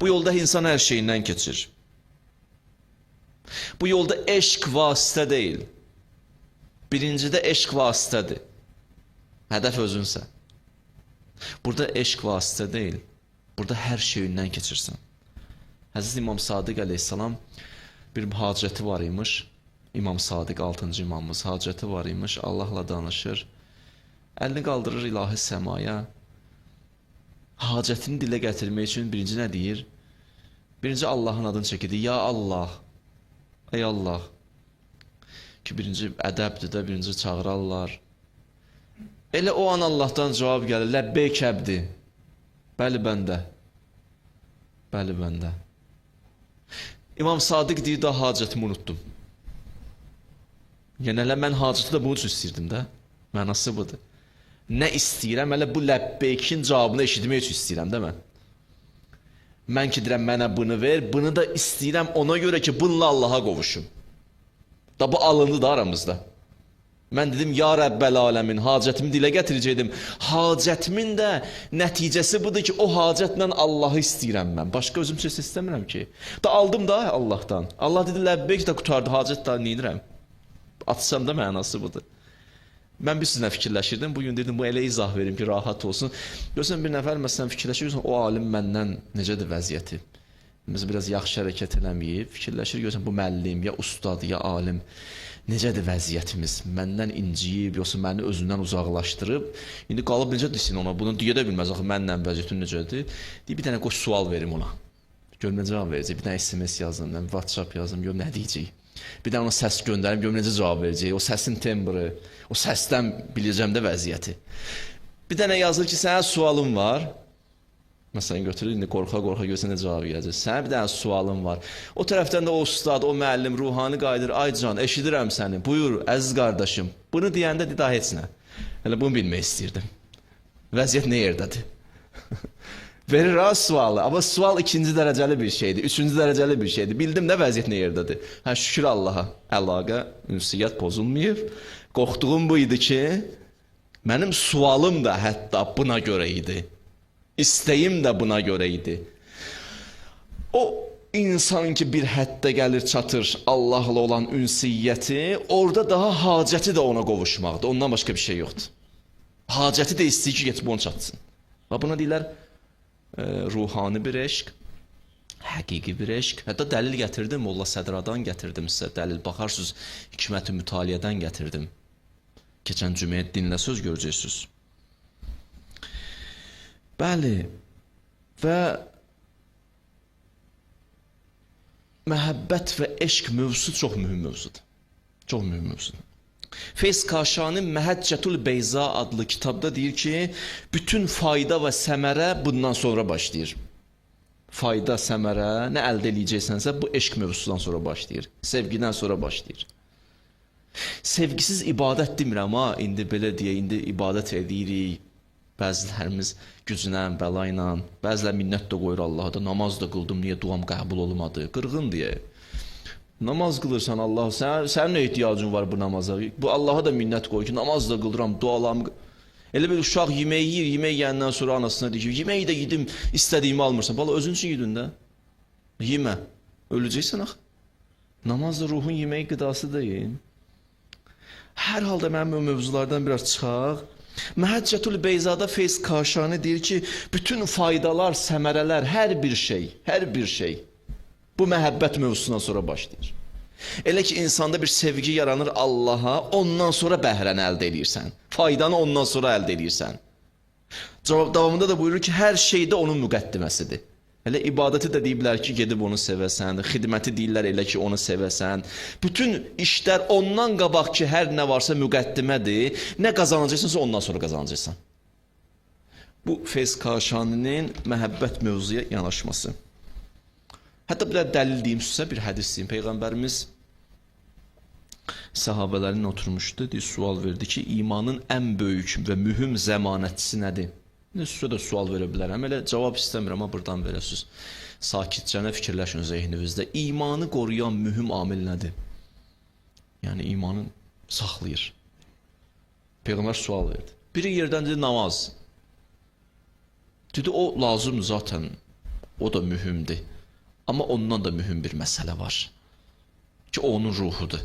Bu yolda insan hər şeyindən keçir. Bu yolda eşq vasitə deyil. Birincidə eşq vasitədir. Hədəf özünsə. Burada eşq vasitə deyil. Burada hər şeyindən keçirsən. Həzrət İmam Sadiq əleyhissalam bir hacəti var imiş. İmam Sadiq 6-cı imamımız hacəti var imiş. Allahla danışır. Əlini qaldırır ilahi səmaya. Hacətini dilə gətirmək üçün birinci nə deyir? Birinci Allahın adını çəkir. Ya Allah. Ey Allah. Ki birinci ədəbdir də, birinci çağırarlar. Elə o an Allahdan cavab gəlir. Ləbbeyk əbdi. Bəli bəndə. Bəli bəndə. İmam Sadiq deyir, da hacətimi unutdum. Yəni elə mən hacəti də bunun üçün istəyirdim də. Mənası budur. Nə istəyirəm? Elə bu ləbbeykin cavabını eşitmək üçün istəyirəm də mən. Mən ki deyirəm, mənə bunu ver, bunu da istəyirəm ona görə ki, bununla Allaha qovuşum. Da bu alındı da aramızda. Mən dedim, ya Rəbbəl aləmin, hacətimi dilə gətirəcəkdim. Hacətimin də nəticəsi budur ki, o hacətlə Allahı istəyirəm mən. Başqa özüm söz istəmirəm ki. Da aldım da Allahdan. Allah dedi, ləbbeyk də qutardı, hacət da neyirəm? Atsam da mənası budur. Mən bir sizinlə fikirləşirdim. Bugün dedim, bu elə izah verim ki, rahat olsun. Görsən, bir nəfər məsələn fikirləşir, o alim məndən necədir vəziyyəti? Məsələn, biraz yaxşı hərəkət eləməyib, fikirləşir, görsən, bu müəllim, ya ustad, ya alim, necədir vəziyyətimiz? Məndən inciyib, yoxsa məni özündən uzaqlaşdırıb. İndi qalıb necə desin ona? Bunu deyə də bilməz, axı, mənlə vəziyyətin necədir? Deyib, bir dənə qoş sual verim ona. Gör nə cavab verəcək, bir dənə SMS yazım, WhatsApp yazım, gör nə deyəcək. Bir də ona səs göndərim, görüm necə cavab verəcək. O səsin tembri, o səsdən biləcəm də vəziyyəti. Bir dənə yazır ki, sənə sualım var. Məsələn, götürür, indi qorxa-qorxa görsən nə cavab gələcək. Sənə bir dənə sualım var. O tərəfdən də o ustad, o müəllim, ruhani qayıdır. Ay can, eşidirəm səni. Buyur, əziz qardaşım. Bunu deyəndə daha heç nə. Elə bunu bilmək istəyirdim. Vəziyyət nə yerdədir? Verir ha sualı, amma sual ikinci dərəcəli bir şeydir, üçüncü dərəcəli bir şeydir. Bildim də vəziyyət nə yerdədir. Hə, şükür Allaha, əlaqə, ünsiyyət pozulmayıb. Qorxduğum bu idi ki, mənim sualım da hətta buna görə idi. İstəyim də buna görə idi. O insan ki bir həddə gəlir, çatır Allahla olan ünsiyyəti, orada daha hacəti də ona qovuşmaqdır. Ondan başqa bir şey yoxdur. Hacəti də istəyir ki, geçib onu çatsın. Və buna deyirlər, ruhani bir eşq, həqiqi bir eşq. Hətta dəlil gətirdim, Molla Sədradan gətirdim sizə dəlil. Baxarsınız, hikmət-i mütaliədən gətirdim. Keçən cüməyə dinlə söz görəcəksiniz. Bəli, və məhəbbət və eşq mövzusu çox mühüm mövzudur. Çox mühüm mövzudur. Feyz Kaşani Məhəccətül Beyza adlı kitabda deyir ki, bütün fayda və səmərə bundan sonra başlayır. Fayda, səmərə, nə əldə edəcəksənsə, bu eşq mövzusundan sonra başlayır. Sevgidən sonra başlayır. Sevgisiz ibadət demirəm, ha, indi belə deyə, indi ibadət edirik. Bəzilərimiz güclə, bəla ilə, bəzilər minnət də qoyur Allaha da, namaz da qıldım, niyə duam qəbul olmadı, qırğın deyə. Namaz qılırsan Allah, sənin nə ehtiyacın var bu namaza? Bu Allaha da minnət qoy ki, namaz da qılıram, dualarımı... Elə bir uşaq yemək yiyir, yemək yiyəndən sonra anasına deyir ki, yeməyi də yedim, istədiyimi almırsan. Bala, özün üçün yedin də. Yemə, öləcəksən axı. Namaz da ruhun yemək qidası deyil. Hər halda mənim o mövzulardan biraz çıxaq. Məhəccətül Beyzada Feyz Kaşani deyir ki, bütün faydalar, səmərələr, hər bir şey bu məhəbbət mövzusundan sonra başlayır. Elə ki, insanda bir sevgi yaranır Allaha, ondan sonra bəhrəni əldə edirsən. Faydanı ondan sonra əldə edirsən. Davamında da buyurur ki, hər şeydə onun müqəddiməsidir. Elə ibadəti də deyiblər ki, gedib onu sevəsən, xidməti deyirlər elə ki, onu sevəsən. Bütün işlər ondan qabaq ki, hər nə varsa müqəddimədir. Nə qazanacaqsansa ondan sonra qazanacaqsan. Bu Feyz Kaşaninin məhəbbət mövzuya yanaşması. Hətta bir dəlil deyim sizə, bir hədis deyim. Peyğəmbərimiz sahabələrin oturmuşdu, sual verdi ki, imanın ən böyük və mühüm zəmanətçisi nədir? Sizə də sual verə bilərəm, elə cavab istəmirəm, amma buradan verəsiniz. Sakitcənə fikirləşin zehninizdə. İmanı qoruyan mühüm amil nədir? Yəni, imanı saxlayır. Peyğəmbər sual verdi. Biri yerdən dedi, namaz. Dedi, o lazımdır zaten. O da mühümdür. Amma ondan da mühüm bir məsələ var. Ki, onun ruhudur.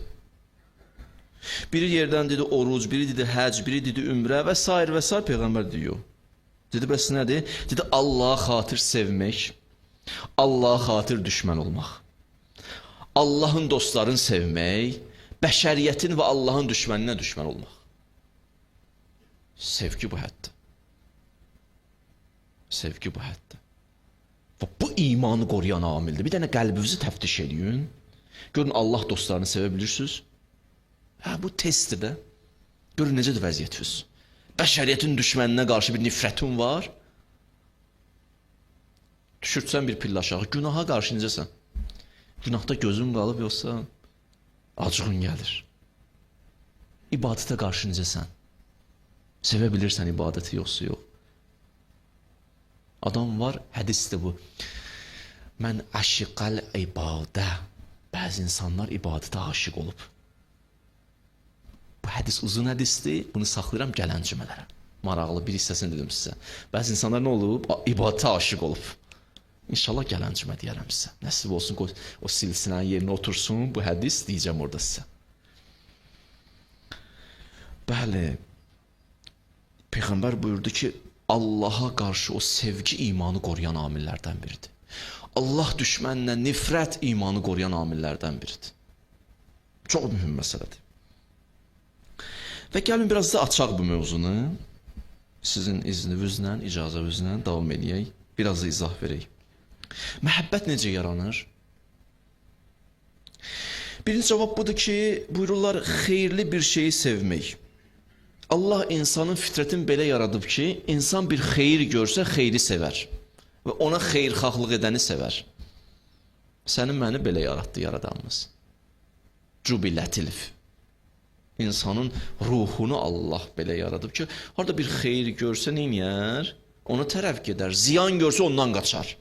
Biri yerdən dedi oruc, biri dedi həc, biri dedi ümrə və s. və s. Peyğəmbər deyir. Dedi, bəs nədir? Dedi, Allaha xatir sevmək, Allaha xatir düşmən olmaq. Allahın dostlarını sevmək, bəşəriyyətin və Allahın düşməninə düşmən olmaq. Sevgi bu həddir. Sevgi bu həddir. Və bu imanı qoruyan amildir. Bir dənə qəlbinizi təftiş edin. Görün, Allah dostlarını sevə bilirsiniz. Bu testdir də. Görün, necədir vəziyyətiniz. Bəşəriyyətin düşməninə qarşı bir nifrətin var. Düşürtsən bir pillə aşağı. Günaha qarşı necəsən? Günahda gözün qalıb, yoxsa acığın gəlir. İbadətə qarşı necəsən? Sevə bilirsən ibadəti, yoxsa yox. Adam var, hədisdir bu. Mən aşiqəl ibadə. Bəzi insanlar ibadətə aşiq olub. Bu hədis uzun hədisdir. Bunu saxlayıram gələn cümələrə. Maraqlı bir hissəsini dedim sizə. Bəzi insanlar nə olub? İbadətə aşiq olub. İnşallah gələn cümə deyərəm sizə. Nəsib olsun, o silsilənin yerinə otursun. Bu hədis deyəcəm orada sizə. Bəli, Peyğəmbər buyurdu ki, Allaha qarşı o sevgi imanı qoruyan amillərdən biridir. Allah düşməninə nifrət imanı qoruyan amillərdən biridir. Çox mühüm məsələdir. Və gəlin biraz da açaq bu mövzunu. Sizin izninizlə, icazənizlə davam edək. Biraz da izah verək. Məhəbbət necə yaranır? Birinci cavab budur ki, buyururlar, xeyirli bir şeyi sevmək. Allah insanın fitrətini belə yaradıb ki, insan bir xeyir görsə, xeyri sevər. Və ona xeyirxahlıq edəni sevər. Sənin məni belə yaratdı yaradanımız. Cübilətilf. İnsanın ruhunu Allah belə yaradıb ki, harada bir xeyir görsə neyniyər? Ona tərəf gedər. Ziyan görsə ondan qaçar.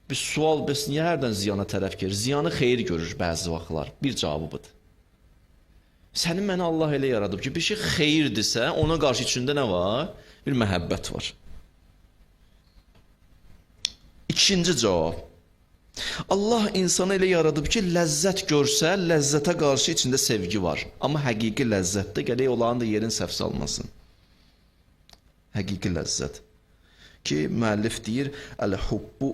Bir sual, bəs niyə hərdən ziyana tərəf gedir? Ziyanı xeyir görür bəzi vaxtlar. Bir cavabı budur. Sənin məni Allah elə yaradıb ki, bir şey xeyirdirsə, ona qarşı içində nə var? Bir məhəbbət var. İkinci cavab. Allah insanı elə yaradıb ki, ləzzət görsə, ləzzətə qarşı içində sevgi var. Amma həqiqi ləzzətdə gələk olanın da yerin səhv salmasın. Həqiqi ləzzət. Ki, müəllif deyir, əl-hubbu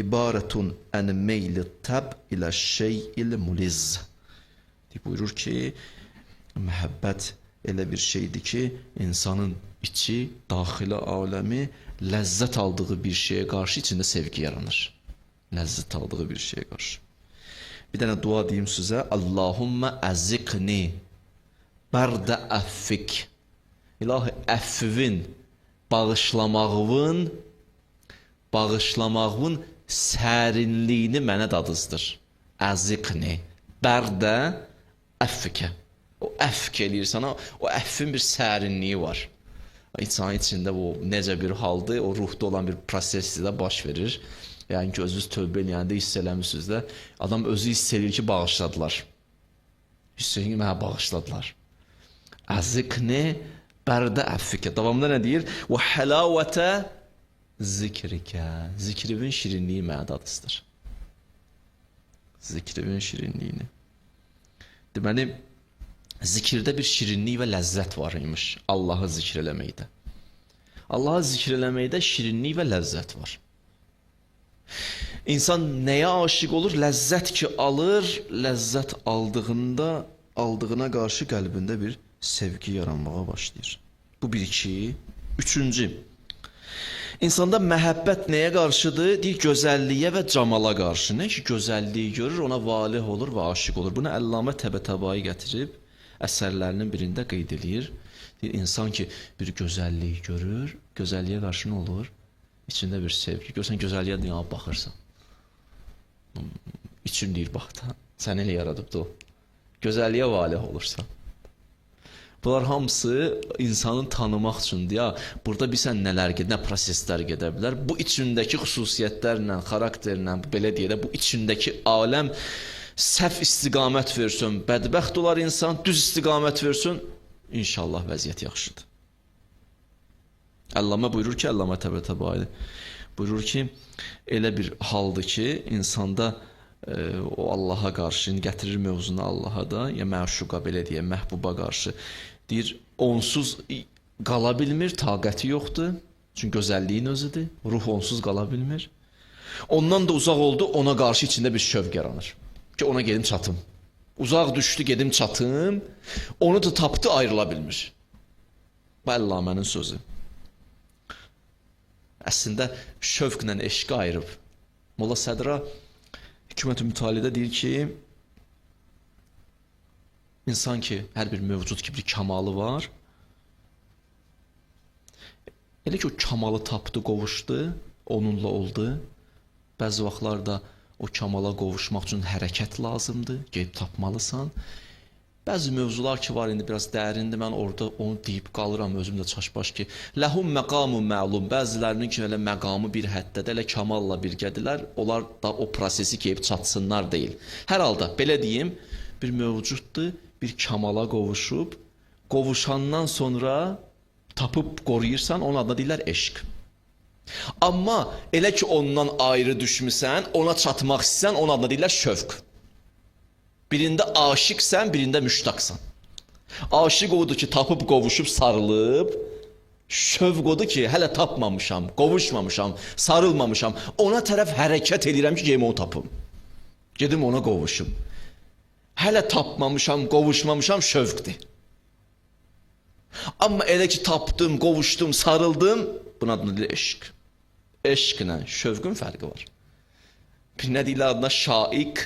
ibarətun ən meyli təb ilə şeyil muliz. Buyurur ki, məhəbbət elə bir şeydir ki, insanın içi, daxili aləmi ləzzət aldığı bir şeyə qarşı içində sevgi yaranır. Ləzzət aldığı bir şeyə qarşı. Bir dənə dua deyim sizə. Allahümmə əzikni bərdə əffik. İlahi, əffivin, bağışlamağın sərinliyini mənə dadızdır. Əzikni bərdə əffikə. O əfk eləyir sana, o əffin bir sərinliyi var. İnsanın içində bu necə bir haldır, o ruhda olan bir prosesdir də baş verir. Yəni ki, özünüz tövbə eləyəndə hiss eləmişsiniz də, adam özü hiss eləyir ki, bağışladılar. Hiss eləyir ki, mənə bağışladılar. Əzikni bərdə əffikə. Davamında nə deyir? Və həlavətə zikrikə. Zikrivin şirinliyi mənə dadızdır. Zikrivin şirinliyini. Deməli, zikirdə bir şirinlik və ləzzət var imiş Allahı zikr eləməkdə. Allahı zikr eləməkdə şirinlik və ləzzət var. İnsan nəyə aşiq olur? Ləzzət ki alır, ləzzət aldığına qarşı qəlbində bir sevgi yaranmağa başlayır. Bu bir, iki. Üçüncü, insanda məhəbbət nəyə qarşıdır? Deyir, gözəlliyə və camala qarşı. Nə ki, gözəlliyi görür, ona valih olur və aşiq olur. Bunu Əllamə Təbətəbai gətirib, əsərlərinin birində qeyd edir. Deyir, insan ki, bir gözəlliyi görür, gözəlliyə qarşı nə olur? İçində bir sevgi. Görsən, gözəlliyə dünya baxırsan. İçin deyir, bax da, sən elə yaradıbdır o. Gözəlliyə valih olursan. Bunlar hamısı insanı tanımaq üçündür. Ya, burada bilsən nələr gedir, nə proseslər gedə bilər. Bu içindəki xüsusiyyətlərlə, xarakterlə, belə deyək də, bu içindəki aləm səhv istiqamət versin, bədbəxt olar insan, düz istiqamət versin, inşallah vəziyyət yaxşıdır. Əllamə buyurur ki, Əllamə Təbətəbai, Buyurur ki, elə bir haldır ki, insanda o Allaha qarşı gətirir mövzunu Allaha da, ya məşuqa belə deyə, məhbuba qarşı deyir, onsuz qala bilmir, taqəti yoxdur. Çünki gözəlliyin özüdür. Ruh onsuz qala bilmir. Ondan da uzaq oldu, ona qarşı içində bir şövq yaranır. Ki ona gedim çatım. Uzaq düşdü, gedim çatım. Onu da tapdı, ayrıla bilmir. Bu Əllamənin sözü. Əslində şövqlə eşqi ayırıb. Molla Sədra Hikmət-ü Mütaliədə deyir ki, insan ki, hər bir mövcud ki, bir kamalı var. Elə ki, o kamalı tapdı, qovuşdu, onunla oldu. Bəzi vaxtlarda o kamala qovuşmaq üçün hərəkət lazımdır, gedib tapmalısan. Bəzi mövzular ki var, indi biraz dərindir, mən orada onu deyib qalıram, özüm də çaşbaş ki, ləhum məqamun məlum, bəzilərinin ki, elə məqamı bir həddədə, elə kamalla birgədirlər, onlar da o prosesi gəlib çatsınlar deyil. Hər halda, belə deyim, bir mövcuddur, bir kamala qovuşub, qovuşandan sonra tapıb qoruyursan, onun adına deyirlər eşq. Amma elə ki ondan ayrı düşmüsən, ona çatmaq istəyirsən, onun adına deyirlər şövq. Birində aşiqsən, birində müştaqsan. Aşiq odur ki, tapıb qovuşub sarılıb, şövq odur ki, hələ tapmamışam, qovuşmamışam, sarılmamışam, ona tərəf hərəkət edirəm ki, gedim onu tapım. Gedim ona qovuşum. Hələ tapmamışam, qovuşmamışam, şövqdir. Amma elə ki tapdım, qovuşdum, sarıldım, buna adına deyil eşq. Eşqlə şövqün fərqi var. Bir nə deyirlər adına şaiq,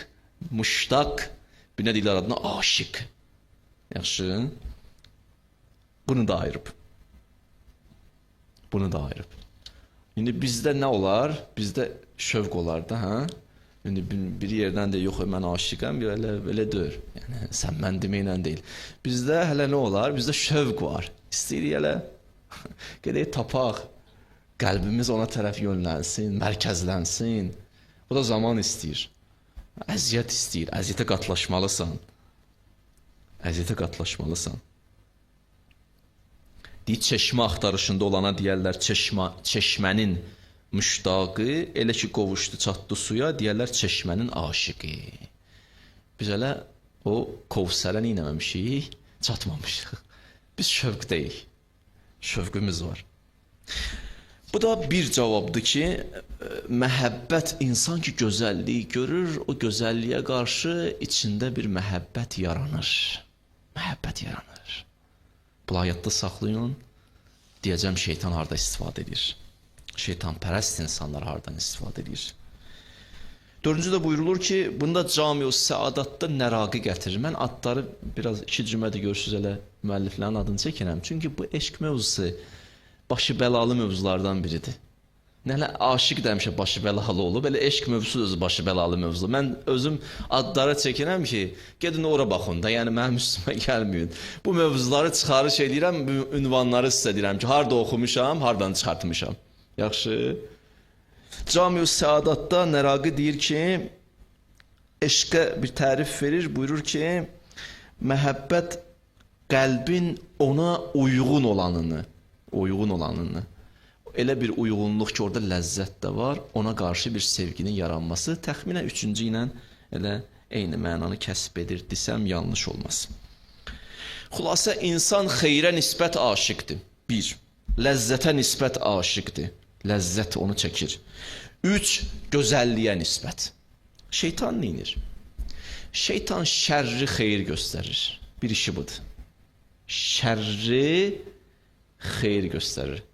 müştaq, bir nə deyirlər adına aşiq. Yaxşı. Bunu da ayırıb. Bunu da ayırıb. İndi bizdə nə olar? Bizdə şövq olar da, hə? İndi bir yerdən də yox, mən aşiqəm, elə deyir. Yəni, sən mən deməklə deyil. Bizdə hələ nə olar? Bizdə şövq var. İstəyirik hələ, gedək tapaq. Qəlbimiz ona tərəf yönlənsin, mərkəzlənsin. Bu da zaman istəyir. Əziyyət istəyir. Əziyyətə qatlaşmalısan. Əziyyətə qatlaşmalısan. Deyir, çeşmə axtarışında olana deyərlər, çeşmənin müştaqı, elə ki qovuşdu, çatdı suya, deyərlər çeşmənin aşiqi. Biz elə o Kovsərə neynəməmişik, çatmamışıq. Biz şövqdəyik. Şövqümüz var. Bu da bir cavabdır ki, məhəbbət, insan ki gözəlliyi görür, o gözəlliyə qarşı içində bir məhəbbət yaranır. Məhəbbət yaranır. Bunu hayatda saxlayın, deyəcəm şeytan harada istifadə edir. Şeytanpərəst insanlar hardan istifadə edir. Dördüncü də buyurulur ki, bunda Cami-ü Səadatda nəraqi gətirir. Mən adları biraz iki cümədə görürsünüz, elə müəlliflərin adını çəkirəm. Çünki bu eşq mövzusu başı bəlalı mövzulardan biridir. Nələ aşiq də həmişə başı bəlalı olub, elə eşq mövzusu özü başı bəlalı mövzu. Mən özüm adlara çəkirəm ki, gedin ora baxın da, yəni mənim üstümə gəlməyin. Bu mövzuları çıxarış edirəm, ünvanları sizə deyirəm ki, harada oxumuşam, hardan çıxartmışam. Yaxşı. Cami-ü Səadatda Nəraqi deyir ki, eşqə bir tərif verir, buyurur ki, məhəbbət qəlbin ona uyğun olanını, elə bir uyğunluq ki, orada ləzzət də var, ona qarşı bir sevginin yaranması təxminən üçüncü ilə elə eyni mənanı kəsb edir desəm, yanlış olmaz. Xülasə, insan xeyrə nisbət aşiqdir. 1. Ləzzətə nisbət aşiqdir. Ləzzət onu çəkir. 3. Gözəlliyə nisbət. Şeytan neyinir? Şeytan şərri xeyir göstərir. Bir işi budur. Şərri xeyir göstərir.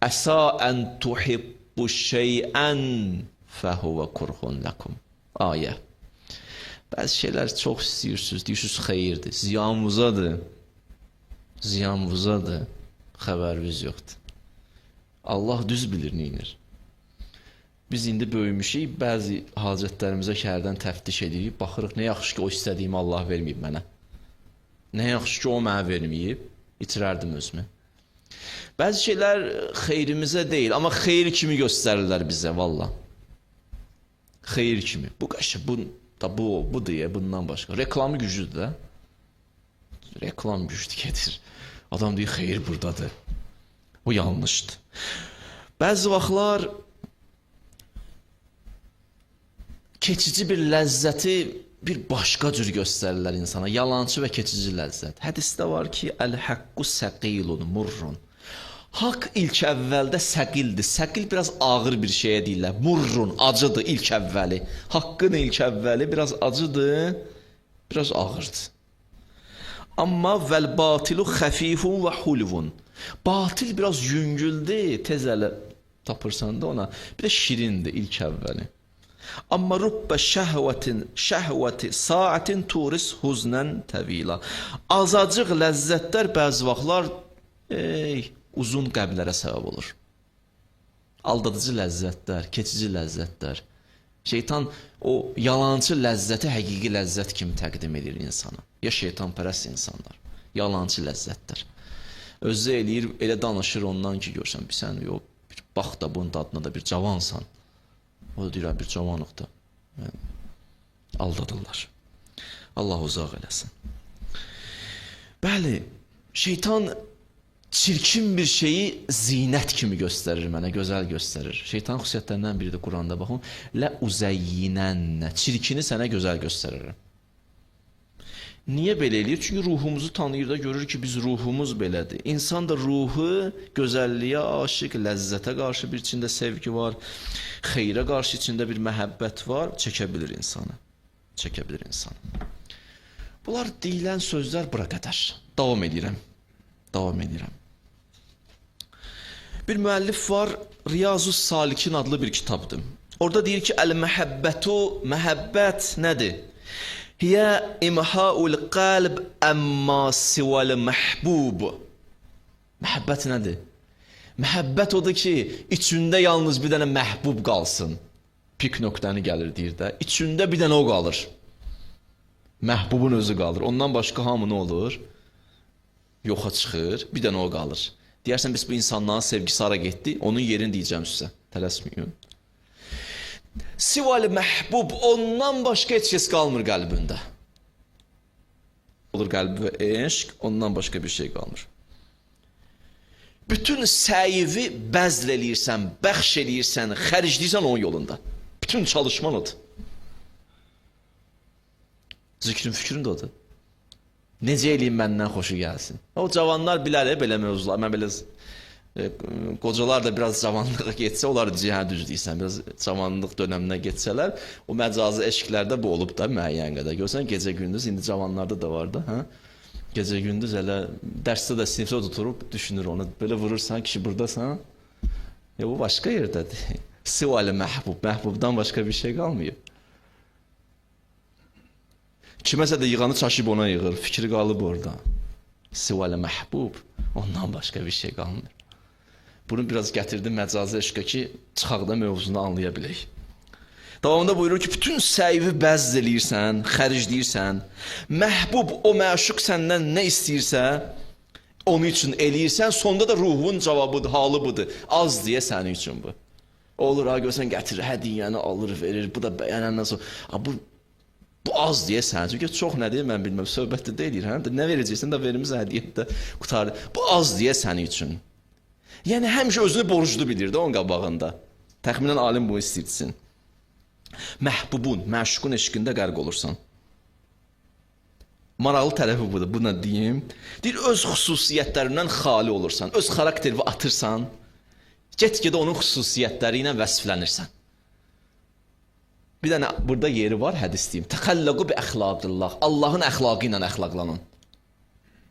Əsa ən tuhibbu şeyən fəhuvə kurhun ləkum. Ayə. Bəzi şeylər çox istəyirsiniz, deyirsiniz xeyirdir, ziyanvızadır. Ziyanvızadır, xəbəriniz yoxdur. Allah düz bilir neyinir. Biz indi böyümüşük, bəzi hacətlərimizə şəhərdən təftiş edirik, baxırıq, nə yaxşı ki, o istədiyimi Allah verməyib mənə. Nə yaxşı ki, o mənə verməyib, itirərdim özümü. Bəzi şeylər xeyrimizə deyil, amma xeyir kimi göstərirlər bizə, valla. Xeyir kimi. Bu qaşı, bu deyə, bundan başqa. Reklamı güclüdür də. Reklam güclü gedir. Adam deyir, xeyir buradadır. O yanlışdır. Bəzi vaxtlar keçici bir ləzzəti bir başqa cür göstərirlər insana. Yalançı və keçici ləzzət. Hədisdə var ki, əl-haqqu səqilun murrun. Haqq ilk əvvəldə səqildir. Səqil biraz ağır bir şeyə deyirlər. Murrun, acıdır ilk əvvəli. Haqqın ilk əvvəli biraz acıdır, biraz ağırdır. Amma vəl-batilu xəfifun və hulvun. Batil biraz yüngüldür, tez ələ tapırsan da ona. Bir də şirindir ilk əvvəli. Amma rubbə şəhvəti saatin turis huznən təvila. Azacıq ləzzətlər bəzi vaxtlar uzun qəbirlərə səbəb olur. Aldadıcı ləzzətlər, keçici ləzzətlər. Şeytan o yalançı ləzzəti həqiqi ləzzət kimi təqdim edir insana. Ya şeytanpərəst insanlar, yalançı ləzzətlər. Özü eləyir, elə danışır ondan ki, görsən, sən yox, bir bax da bunun dadına da bir cavansan. O da deyirəm, bir cavanlıqda. Aldadırlar. Allah uzaq eləsin. Bəli, şeytan çirkin bir şeyi zinət kimi göstərir mənə, gözəl göstərir. Şeytan xüsusiyyətlərindən biri də Quranda baxın. Lə uzəyyinənnə. Çirkini sənə gözəl göstərirəm. Niyə belə eləyir? Çünki ruhumuzu tanıyır da, görür ki, biz ruhumuz belədir. İnsan da ruhu gözəlliyə aşiq, ləzzətə qarşı bir içində sevgi var, xeyrə qarşı içində bir məhəbbət var, çəkə bilir insanı. Çəkə bilir insanı. Bunlar deyilən sözlər bura qədər. Davam edirəm. Davam edirəm. Bir müəllif var, Riyazus Salikin adlı bir kitabdır. Orada deyir ki, əl-məhəbbətu, məhəbbət nədir? Hiyə imhaul qalb əmma sival məhbub. Məhəbbət nədir? Məhəbbət odur ki, içində yalnız bir dənə məhbub qalsın. Pik nöqtəni gəlir deyir də. İçində bir dənə o qalır. Məhbubun özü qalır. Ondan başqa hamı nə olur? Yoxa çıxır, bir dənə o qalır. Deyərsən, biz bu insanların sevgisi hara getdi, onun yerini deyəcəm sizə. Tələsməyin. Sival məhbub, ondan başqa heç kəs qalmır qəlbində. Olur qəlbi və eşq, ondan başqa bir şey qalmır. Bütün səyivi bəzl eləyirsən, bəxş eləyirsən, xərcləyirsən onun yolunda. Bütün çalışman odur. Zikrin, fikrin də odur. Necə eləyim məndən xoşu gəlsin. O cavanlar bilər, belə mövzular. Mən belə qocalar da biraz cavanlığa getsə, onlar cihə düz deyirsən, biraz cavanlıq dönəminə getsələr, o məcazi eşqlərdə bu olub da müəyyən qədər. Görsən, gecə-gündüz, indi cavanlarda da var da, hə? Gecə-gündüz elə dərsdə də sinifdə oturub düşünür onu. Belə vurursan, kişi buradasan, bu başqa yerdədir. Sivalə məhbub, məhbubdan başqa bir şey qalmıyor. Kiməsə də yığanı çaşıb ona yığır, fikri qalıb orada. Sivalə məhbub, ondan başqa bir şey qalmır. Bunu biraz gətirdim məcazi eşqə ki, çıxaq da mövzunu anlaya bilək. Davamında buyurur ki, bütün səyivi bəzz eləyirsən, xərcləyirsən, məhbub o məşuq səndən nə istəyirsə, onun üçün eləyirsən, sonda da ruhun cavabıdır, halı budur. Az deyə sənin üçün bu. Olur, ha, görsən, gətirir, hədiyyəni alır, verir, bu da bəyənəndən sonra. Bu az deyə sənin üçün, çox nə deyir, mən bilməm, söhbətdə deyilir, hə? Nə verəcəksən də verimizə hədiyyətdə qutarır. Bu az deyə sənin üçün. Yəni, həmişə özünü borclu bilir də onun qabağında. Təxminən alim bunu istəyirsin. Məhbubun, məşuqun eşqində qərq olursan. Maraqlı tərəfi budur, buna deyim. Deyir, öz xüsusiyyətlərindən xali olursan, öz xarakterini atırsan, get-gedə onun xüsusiyyətləri ilə vəsflənirsən. Bir dənə burada yeri var, hədis deyim. Təxəlləqu bi əxlaqillah. Allahın əxlaqı ilə əxlaqlanın.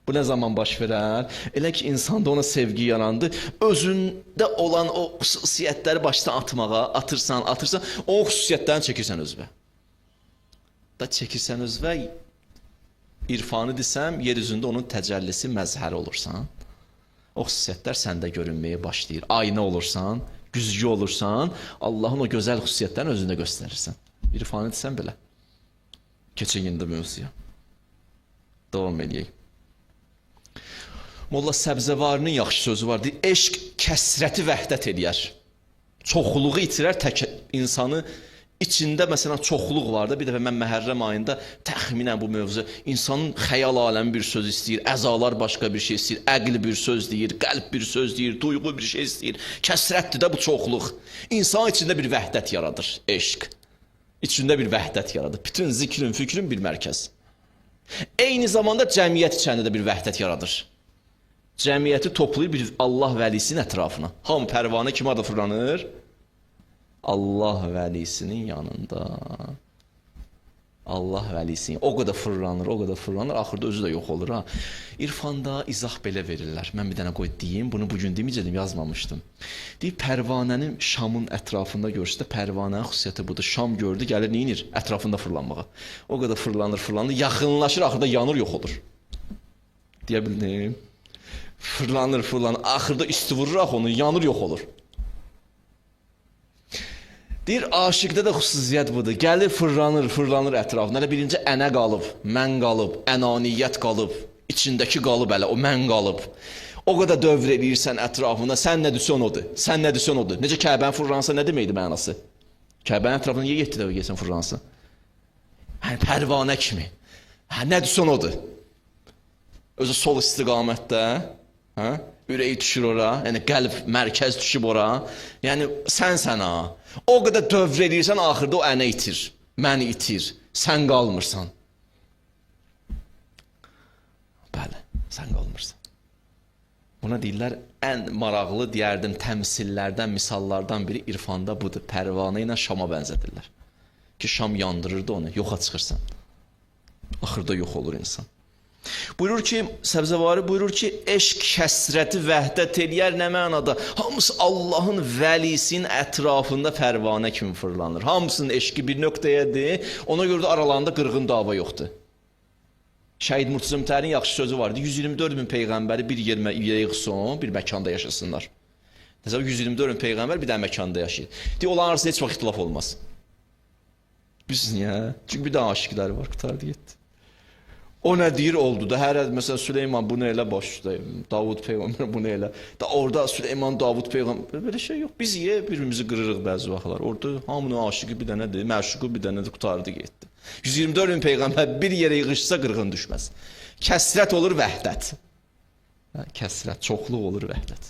Bu nə zaman baş verər? Elə ki, insanda ona sevgi yarandı, özündə olan o xüsusiyyətləri başdan atmağa, atırsan, o xüsusiyyətlərini çəkirsən özvə. Da çəkirsən özvə, irfanı desəm, yer üzündə onun təcəllisi, məzhəri olursan. O xüsusiyyətlər səndə görünməyə başlayır. Aynə olursan, güzgü olursan, Allahın o gözəl xüsusiyyətlərini özündə göstərirsən. İrfanı desəm belə. Keçək indi mövzuya. Davam edəyək. Molla Səbzəvarinin yaxşı sözü var. Deyir, eşq kəsrəti vəhdət eləyər. Çoxluğu itirər, insanı İçində məsələn çoxluq var da. Bir dəfə mən Məhərrəm ayında təxminən bu mövzu insanın xəyal aləmi bir söz istəyir, əzalar başqa bir şey istəyir, əql bir söz deyir, qəlb bir söz deyir, duyğu bir şey istəyir. Kəsrətdir də bu çoxluq. İnsan içində bir vəhdət yaradır, eşq. İçində bir vəhdət yaradır. Bütün zikrin, fikrin bir mərkəz. Eyni zamanda cəmiyyət içində də bir vəhdət yaradır. Cəmiyyəti toplayır bir Allah vəlisinin ətrafına. Hamı pərvanə kimə adı fırlanır? Allah vəlisinin yanında. Allah vəlisinin. O qədər fırlanır, o qədər fırlanır. Axırda özü də yox olur. Ha. İrfanda izah belə verirlər. Mən bir dənə qoy deyim. Bunu bugün deməyəcədim, yazmamışdım. Deyib, pərvanənin Şamın ətrafında görsə də pərvanənin xüsusiyyəti budur. Şam gördü, gəlir, neyinir? Ətrafında fırlanmağa. O qədər fırlanır, fırlanır. Yaxınlaşır, axırda yanır, yox olur. Deyə bildim. Fırlanır, fırlanır. Axırda üstü vurur, onu yanır, yox olur. Deyir, aşıqda da xüsusiyyət budur. Gəlir, fırlanır, fırlanır ətrafında. Hələ birinci ənə qalıb, mən qalıb, ənaniyyət qalıb, içindəki qalıb hələ, o mən qalıb. O qədər dövr edirsən ətrafında, sən nə düşsən odur, sən nə düşsən odur. Necə Kəbənin fırlansa nə deməkdir mənası? Kəbənin ətrafında niyə 7 dəfə gəlsən fırlansa? Hani pərvanə kimi. Nə düşsən odur. Özü sol istiqamətdə, ürəyi düşür ora, yəni qəlb, mərkəz düşüb ora. Yəni sən ha. O qədər dövr edirsən, axırda o ənə itir, məni itir, sən qalmırsan. Bəli, sən qalmırsan. Buna deyirlər, ən maraqlı deyərdim təmsillərdən, misallardan biri irfanda budur. Pərvanə ilə Şama bənzədirlər. Ki, Şam yandırırdı onu, yoxa çıxırsan. Axırda yox olur insan. Buyurur ki, Səbzəvari buyurur ki, eşq kəsrəti vəhdət eləyər nə mənada? Hamısı Allahın vəlisinin ətrafında pərvanə kimi fırlanır. Hamısının eşqi bir nöqtəyədir. Ona görə də aralarında qırğın dava yoxdur. Şəhid Murtuzə Mütəhhirin yaxşı sözü vardı. 124 min peyğəmbəri bir yerə yığsın, bir məkanda yaşasınlar. Məsələn, 124 min peyğəmbər bir dənə məkanda yaşayır. Deyir, onların arasında heç vaxt ixtilaf olmaz. Bilirsiniz niyə? Çünki bir də aşiqləri var, qutardı getdi. O nə deyir, oldu da. Hər məsələn, Süleyman bunu elə başda, Davud Peyğəmbər bunu elə. Da orada Süleyman, Davud Peyğəmbər, belə şey yox. Biz bir-birimizi qırırıq bəzi vaxtlar. Orada hamının aşıqı bir dənədir, məşuqu bir dənədir, qutardı getdi. 124 min peyğəmbər bir yerə yığışsa qırğın düşməz. Kəsrət olur vəhdət. Kəsrət, çoxluq olur vəhdət.